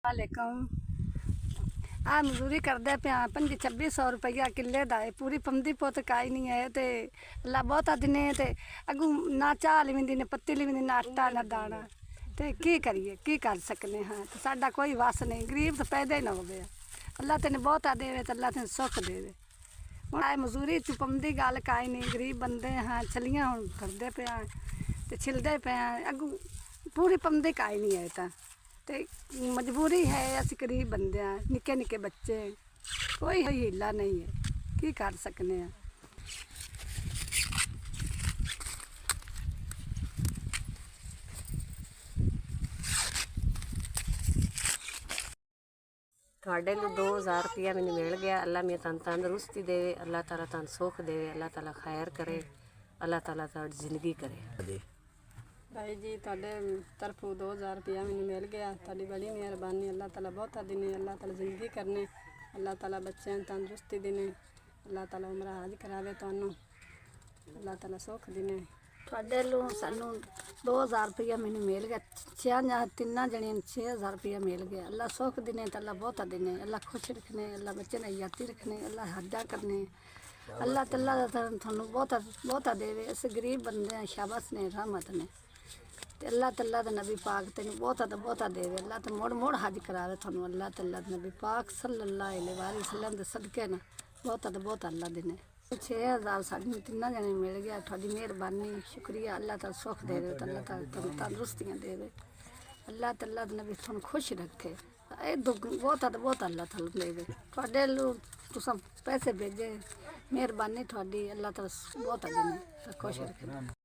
वालेकुम। आ मजदूरी करते पे 2500 रुपया किले का है। पूरी पंदी पुत काई नहीं है तो अल्लाह बहुता दिने ते अगू ना चाह लिविंदी ने पत्ती लिविंदी ना आटा ना दाना तो की करिए की कर सकने हाँ। तो साडा कोई वस नहीं, गरीब तो पैदा ही ना हो गया। अल्लाह तेन बहुता देवे तो अल्लाह तेन सुख देवे। हूँ आए मजदूरी च पंदी गल काई नहीं, गरीब बंदे हाँ चलियां हूँ करते पे तो छिलते पे अगू पूरी पंदी काई नहीं है तो मजबूरी है। अस गरीब बंदे हैं, निक्के निक्के बच्चे, कोई हीला नहीं है, की कर सकने हैं। थोड़े लू 2000 रुपया मैंने मिल गया। अल्लाह मैं तन तंदरुस्ती देवे, अल्लाह ताला तन सुख देवे, अल्लाह ताला खैर करे, अल्लाह ताला ताड़ी जिंदगी करे। भाई जी तुहाडे तरफों 2000 रुपया मैंने मिल गया, तुहाडी बड़ी मेहरबानी। अल्लाह ताला बहुता दिने, अल्लाह ताला जिंदगी करने, अल्लाह ताला बच्चों तंदरुस्ती दिने, अल्लाह ताला उम्र हाज करावे तुहानू, अल्लाह ताला सुख दिने। तुहाडे लू सानू 2000 रुपया मैंने मिल गया, तिना जनिया 6000 रुपया मिल गया। अल्लाह सुख दिने तो अल्लाह बहुता दिने, अल्लाह खुश रखने, अल्लाह बच्चे ने याती रखने, अल्लाह हजा करने, अल्लाह तला थानू बहुता बहुता देवे। अस गरीब बंदे हैं, शाबाश ने रहमत ने ते अल्लाह तला नबी पाक तेन बहुता तो बहुता देवे। अल्लाह तो मुड़ मुड़ हज करावे थानू, अल्लाह तला नबी पाक सल्लल्लाहु अलैहि वसल्लम दे सदके ना बहुता तो बहुता अल्लाह दिने। 6000 साढ़े तिना जने मिल गया, थोड़ी मेहरबानी शुक्रिया। अल्लाह ताला सुख देवे, अल्लाह ताला तंदरुस्तियाँ देवे, अल्लाह तला नबी थानू खुश रखे। बहुता तो बहुता अल्लाह ताला देवे। थोड़े लू तुसा पैसे भेजे, मेहरबानी थोड़ी, अल्लाह ताला बहुता दिने खुश रखे।